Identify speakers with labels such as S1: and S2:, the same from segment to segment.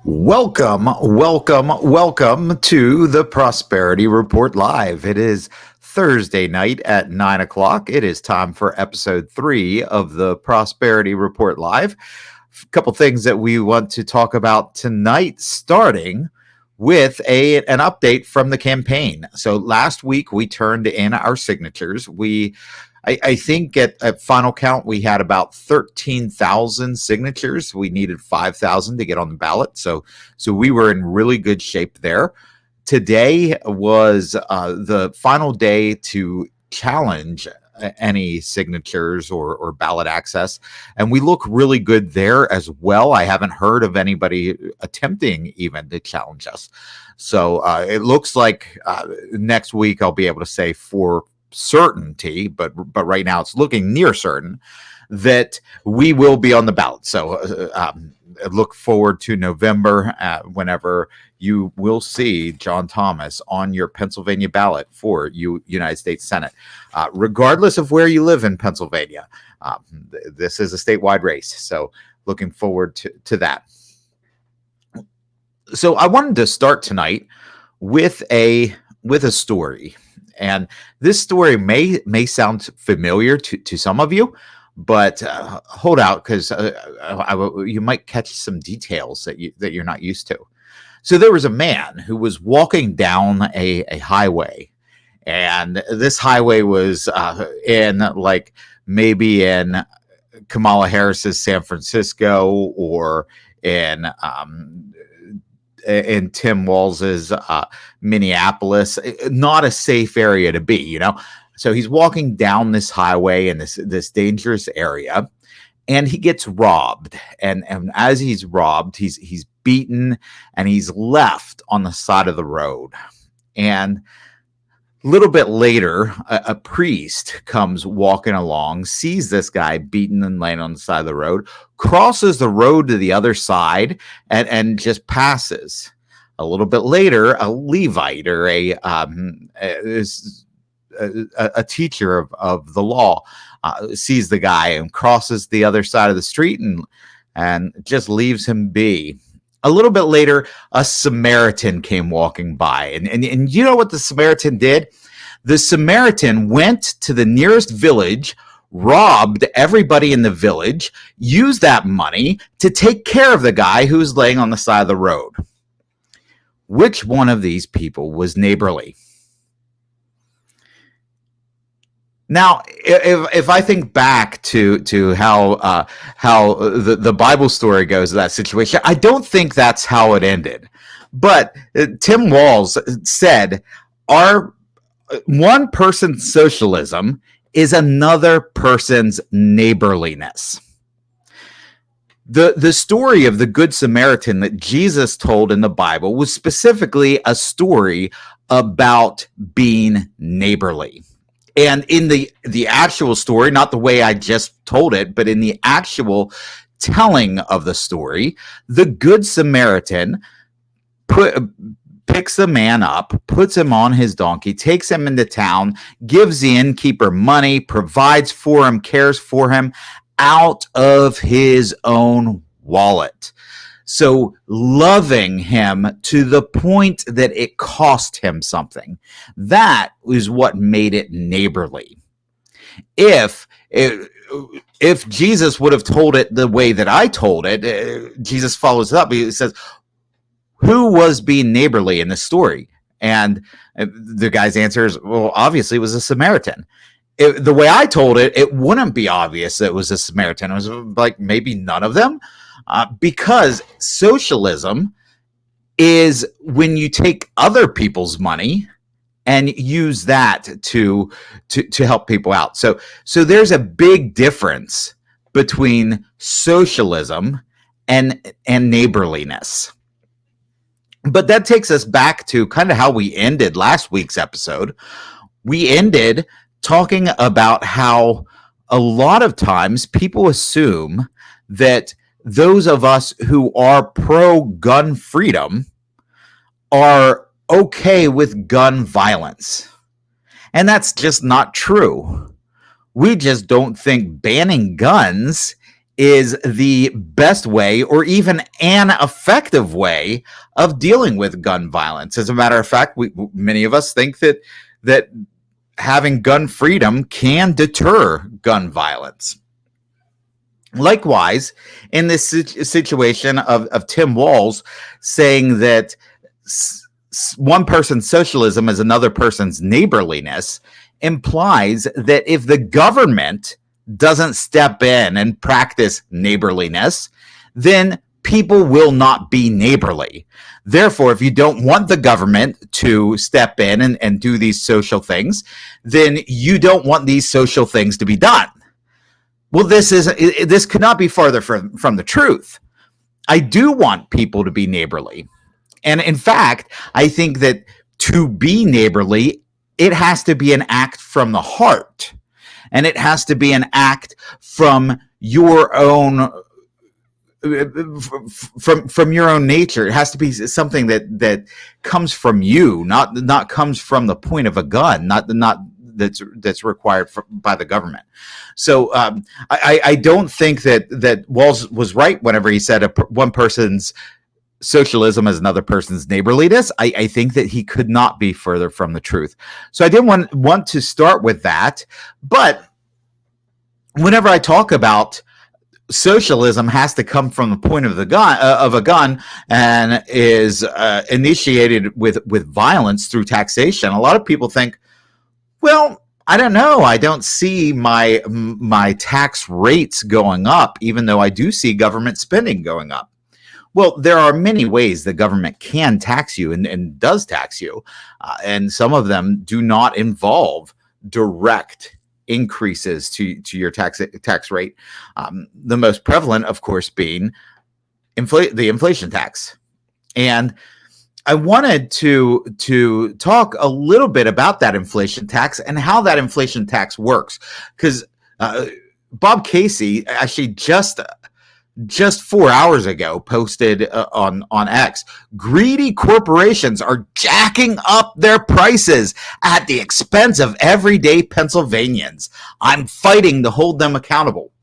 S1: Welcome to the Prosperity Report Live. It is Thursday night at 9 o'clock. It is time for episode 3 of the Prosperity Report Live. A couple things that we want to talk about tonight, starting with an update from the campaign. So last week we turned in our signatures. I think at final count, we had about 13,000 signatures. We needed 5,000 to get on the ballot. So we were in really good shape there. Today was the final day to challenge any signatures or ballot access. And we look really good there as well. I haven't heard of anybody attempting even to challenge us. So it looks like next week I'll be able to say for certainty, but right now it's looking near certain that we will be on the ballot. So look forward to November whenever you will see John Thomas on your Pennsylvania ballot for United States Senate, regardless of where you live in Pennsylvania. This is a statewide race, so looking forward to that. So I wanted to start tonight with a story. And this story may sound familiar to some of you, but hold out, because you might catch some details that you're not used to. So there was a man who was walking down a highway, and this highway was in maybe in Kamala Harris's San Francisco or in Tim Walls's Minneapolis, not a safe area to be, So he's walking down this highway in this dangerous area, and he gets robbed. And as he's robbed, he's beaten, and he's left on the side of the road. And a little bit later, a priest comes walking along, sees this guy beaten and laying on the side of the road, crosses the road to the other side, and just passes. A little bit later, a Levite or a teacher of the law sees the guy and crosses the other side of the street and just leaves him be. A little bit later, a Samaritan came walking by. And you know what the Samaritan did? The Samaritan went to the nearest village, robbed everybody in the village, used that money to take care of the guy who was laying on the side of the road. Which one of these people was neighborly? Now, if I think back to how the Bible story goes in that situation, I don't think that's how it ended. But Tim Walls said, "Our one person's socialism is another person's neighborliness." The story of the Good Samaritan that Jesus told in the Bible was specifically a story about being neighborly. And in the actual story, not the way I just told it, but in the actual telling of the story, the Good Samaritan picks the man up, puts him on his donkey, takes him into town, gives the innkeeper money, provides for him, cares for him out of his own wallet. So loving him to the point that it cost him something. That is what made it neighborly. If Jesus would have told it the way that I told it, Jesus follows up. He says, who was being neighborly in this story? And the guy's answer is, well, obviously it was a Samaritan. The way I told it, it wouldn't be obvious that it was a Samaritan. It was like maybe none of them. Because socialism is when you take other people's money and use that to help people out. So there's a big difference between socialism and neighborliness. But that takes us back to kind of how we ended last week's episode. We ended talking about how a lot of times people assume that those of us who are pro-gun freedom are okay with gun violence. And that's just not true. We just don't think banning guns is the best way or even an effective way of dealing with gun violence. As a matter of fact, many of us think that having gun freedom can deter gun violence. Likewise, in this situation of Tim Walz saying that one person's socialism is another person's neighborliness, implies that if the government doesn't step in and practice neighborliness, then people will not be neighborly. Therefore, if you don't want the government to step in and do these social things, then you don't want these social things to be done. Well, this could not be farther from the truth. I do want people to be neighborly. And in fact, I think that to be neighborly, it has to be an act from the heart. And it has to be an act from your own from your own nature. It has to be something that comes from you, not comes from the point of a gun, not that's required by the government. So I don't think that Walz was right whenever he said one person's socialism is another person's neighborliness. I think that he could not be further from the truth. So I didn't want to start with that. But whenever I talk about socialism has to come from the point of a gun and is initiated with violence through taxation, a lot of people think, well, I don't know. I don't see my tax rates going up, even though I do see government spending going up. Well, there are many ways the government can tax you and does tax you, and some of them do not involve direct increases to your tax rate. The most prevalent, of course, being the inflation tax. And I wanted to talk a little bit about that inflation tax and how that inflation tax works, because Bob Casey actually just 4 hours ago posted on X, greedy corporations are jacking up their prices at the expense of everyday Pennsylvanians. I'm fighting to hold them accountable.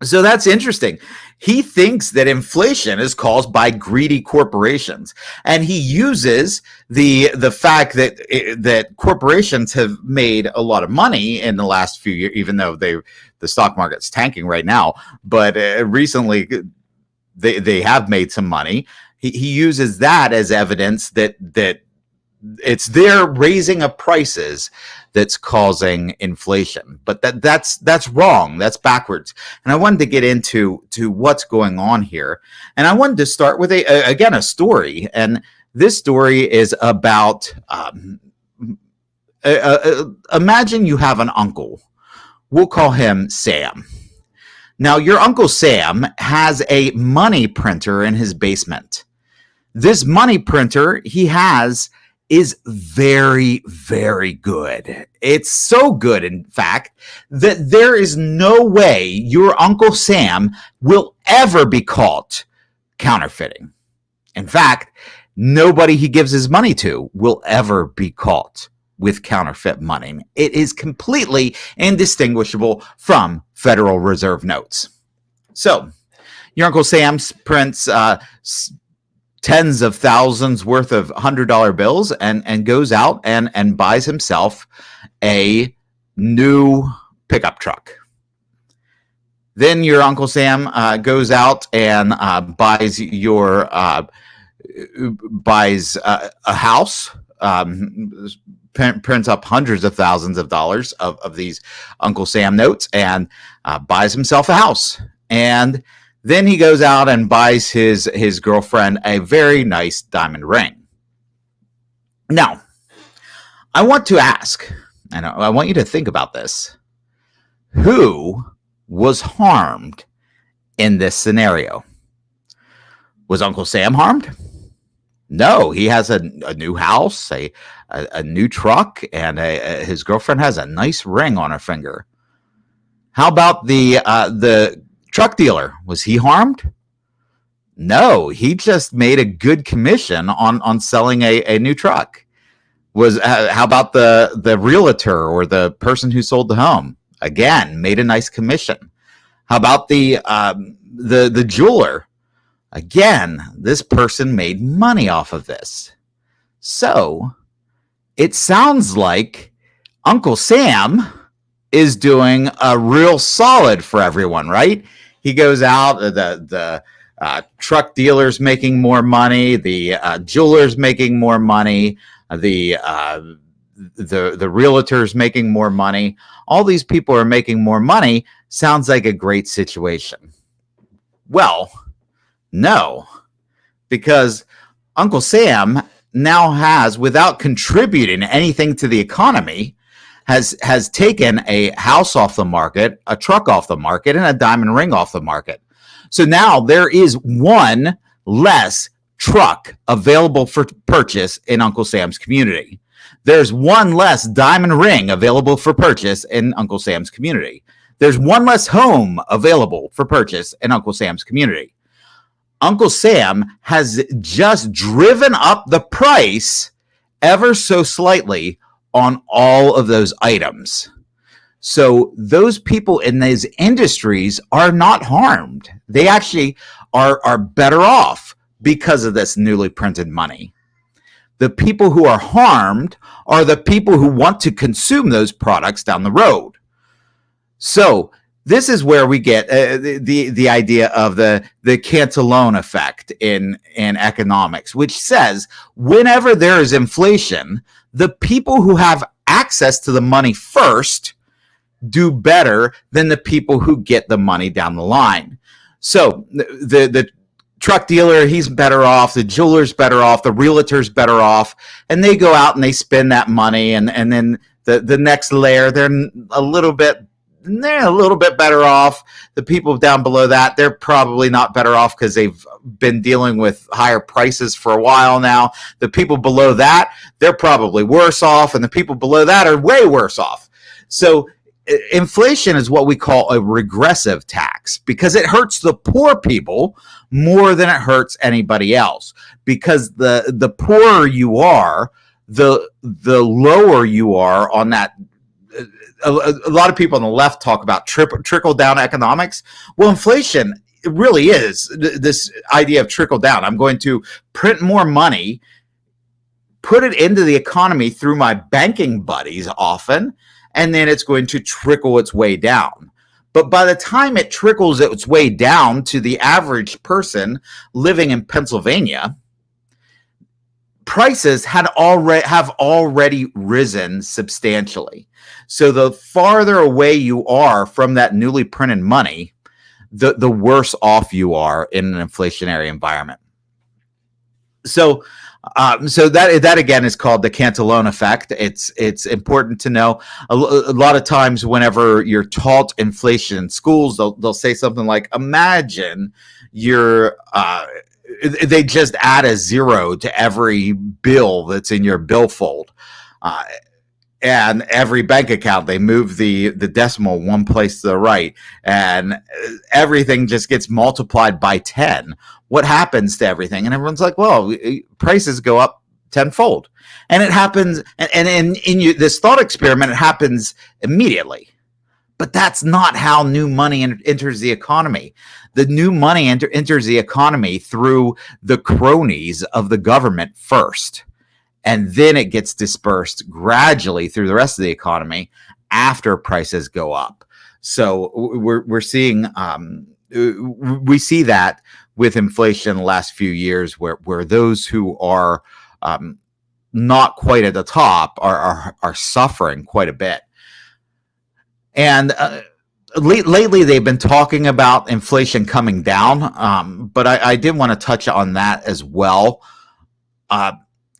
S1: So that's interesting. He thinks that inflation is caused by greedy corporations, and he uses the fact that corporations have made a lot of money in the last few years, even though the stock market's tanking right now. But recently, they have made some money. He uses that as evidence that it's their raising of prices that's causing inflation. But that's wrong. That's backwards. And I wanted to get into what's going on here. And I wanted to start with a story. And this story is about imagine you have an uncle. We'll call him Sam. Now, your Uncle Sam has a money printer in his basement. This money printer he has is very, very good. It's so good, in fact, that there is no way your Uncle Sam will ever be caught counterfeiting. In fact, nobody he gives his money to will ever be caught with counterfeit money. It is completely indistinguishable from Federal Reserve notes. So, your Uncle Sam prints tens of thousands worth of $100 bills and goes out and buys himself a new pickup truck. Then your Uncle Sam goes out and buys a house, prints up hundreds of thousands of dollars of these Uncle Sam notes and buys himself a house. And then he goes out and buys his girlfriend a very nice diamond ring. Now, I want to ask, and I want you to think about this. Who was harmed in this scenario? Was Uncle Sam harmed? No, he has a new house, a new truck, and his girlfriend has a nice ring on her finger. How about the truck dealer? Was he harmed? No, he just made a good commission on selling a new truck. How about the realtor or the person who sold the home? Again, made a nice commission. How about the jeweler? Again, this person made money off of this. So it sounds like Uncle Sam is doing a real solid for everyone, right? He goes out, the truck dealers making more money, the jewelers making more money, the realtors making more money. All these people are making more money. Sounds like a great situation. Well, no, because Uncle Sam now has, without contributing anything to the economy, has taken a house off the market, a truck off the market, and a diamond ring off the market. So now there is one less truck available for purchase in Uncle Sam's community. There's one less diamond ring available for purchase in Uncle Sam's community. There's one less home available for purchase in Uncle Sam's community. Uncle Sam has just driven up the price ever so slightly on all of those items. So those people in these industries are not harmed. They actually are better off because of this newly printed money. The people who are harmed are the people who want to consume those products down the road. So this is where we get the idea of the Cantillon Effect in economics, which says whenever there is inflation, the people who have access to the money first do better than the people who get the money down the line. So the truck dealer, he's better off, the jeweler's better off, the realtor's better off, and they go out and they spend that money, and then the next layer, they're a little bit better off. The people down below that, they're probably not better off because they've been dealing with higher prices for a while now. The people below that, they're probably worse off, and the people below that are way worse off. So inflation is what we call a regressive tax because it hurts the poor people more than it hurts anybody else. Because the poorer you are, the lower you are on that. A lot of people on the left talk about trickle down economics. Well, inflation really is this idea of trickle down. I'm going to print more money, put it into the economy through my banking buddies often, and then it's going to trickle its way down. But by the time it trickles its way down to the average person living in Pennsylvania, prices have already risen substantially. So the farther away you are from that newly printed money, the worse off you are in an inflationary environment. So that again is called the Cantillon Effect. It's important to know. A lot of times, whenever you're taught inflation in schools, they'll say something like, "Imagine they just add a zero to every bill that's in your billfold." And every bank account, they move the decimal one place to the right, and everything just gets multiplied by 10. What happens to everything? And everyone's like, well, prices go up tenfold. And it happens, and in this thought experiment, it happens immediately. But that's not how new money enters the economy. The new money enters the economy through the cronies of the government first. And then it gets dispersed gradually through the rest of the economy after prices go up. So we're seeing we see that with inflation the last few years, where those who are not quite at the top are suffering quite a bit. And lately they've been talking about inflation coming down, but I did want to touch on that as well.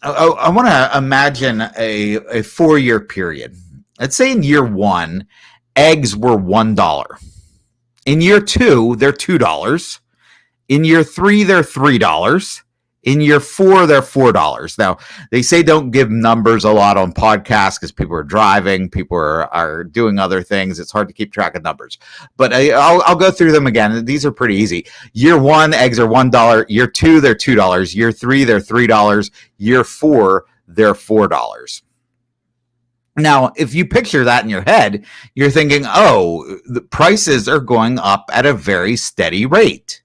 S1: I want to imagine a 4-year period. Let's say in year 1, eggs were $1. In year 2, they're $2. In year 3, they're $3. In year 4, they're $4. Now, they say don't give numbers a lot on podcasts because people are driving, people are doing other things. It's hard to keep track of numbers. But I'll go through them again. These are pretty easy. Year 1, eggs are $1. Year 2, they're $2. Year 3, they're $3. Year 4, they're $4. Now, if you picture that in your head, you're thinking, oh, the prices are going up at a very steady rate.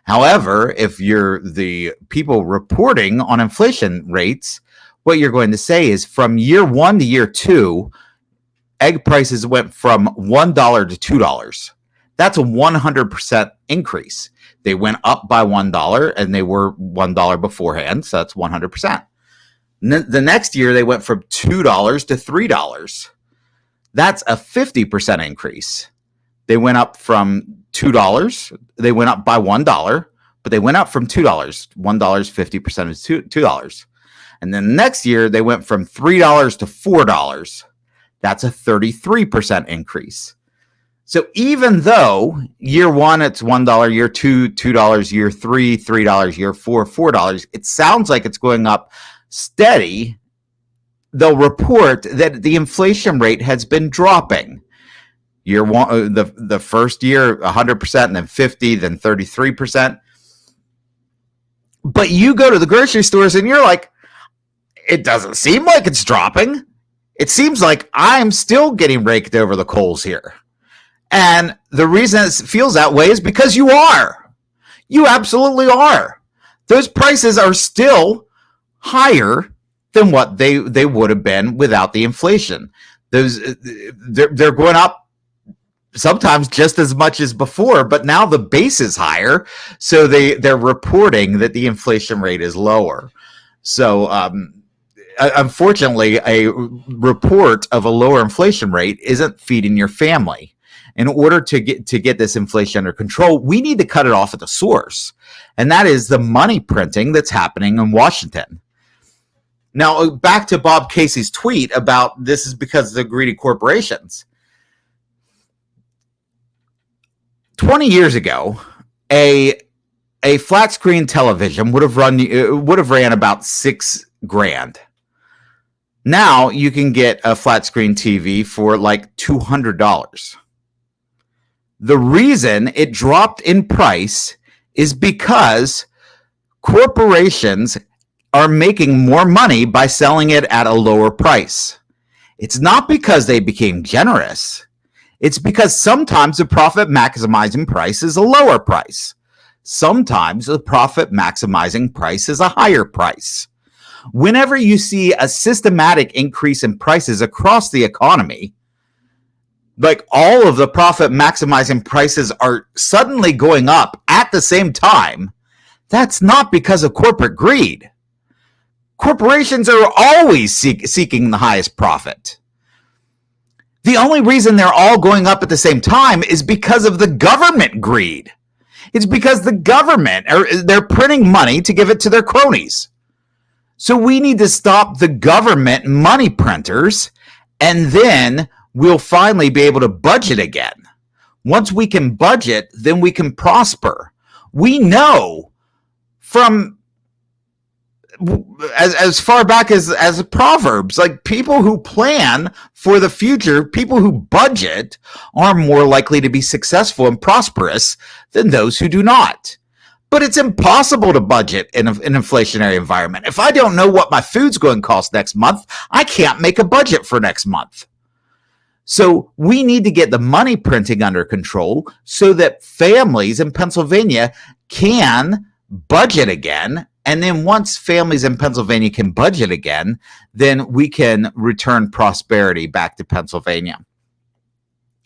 S1: However, if you're the people reporting on inflation rates, what you're going to say is from year 1 to year 2, egg prices went from $1 to $2. That's a 100% increase. They went up by $1 and they were $1 beforehand, so that's 100%. The next year, they went from $2 to $3. That's a 50% increase. They went up from $2. They went up by $1, but they went up from $2. $1 is 50% of $2. And then the next year, they went from $3 to $4. That's a 33% increase. So even though year 1, it's $1, year 2, $2, year 3, $3, year 4, $4, it sounds like it's going up steady. They'll report that the inflation rate has been dropping. Year 1, the first year, 100%, and then 50, then 33%. But you go to the grocery stores and you're like, it doesn't seem like it's dropping. It seems like I'm still getting raked over the coals here. And the reason it feels that way is because you are. You absolutely are. Those prices are still higher than what they would have been without the inflation. They're going up sometimes just as much as before, but now the base is higher, so they're reporting that the inflation rate is lower. So unfortunately, a report of a lower inflation rate isn't feeding your family. In order to get this inflation under control, we need to cut it off at the source, and that is the money printing that's happening in Washington. Now, back to Bob Casey's tweet about this is because of the greedy corporations. 20 years ago, a flat screen television would have ran about $6,000. Now you can get a flat screen TV for like $200. The reason it dropped in price is because corporations are making more money by selling it at a lower price. It's not because they became generous. It's because sometimes the profit maximizing price is a lower price. Sometimes the profit maximizing price is a higher price. Whenever you see a systematic increase in prices across the economy, like all of the profit maximizing prices are suddenly going up at the same time, that's not because of corporate greed. Corporations are always seeking the highest profit. The only reason they're all going up at the same time is because of the government greed. It's because the government, they're printing money to give it to their cronies. So we need to stop the government money printers, and then we'll finally be able to budget again. Once we can budget, then we can prosper. We know from as far back as Proverbs, like people who plan for the future, people who budget are more likely to be successful and prosperous than those who do not. But it's impossible to budget in an inflationary environment. If I don't know what my food's going to cost next month, I can't make a budget for next month. So we need to get the money printing under control so that families in Pennsylvania can budget again. And then once families in Pennsylvania can budget again, then we can return prosperity back to Pennsylvania.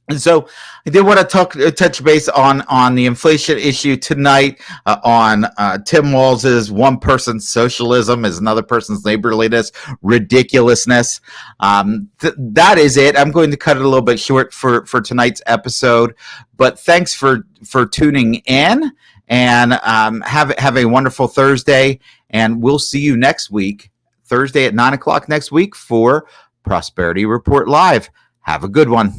S1: And so I did want to touch base on the inflation issue tonight, on Tim Walls's one person's socialism is another person's neighborliness, ridiculousness. That is it. I'm going to cut it a little bit short for tonight's episode, but thanks for tuning in, and have a wonderful Thursday, and we'll see you next week, Thursday at 9 o'clock next week for Prosperity Report Live. Have a good one.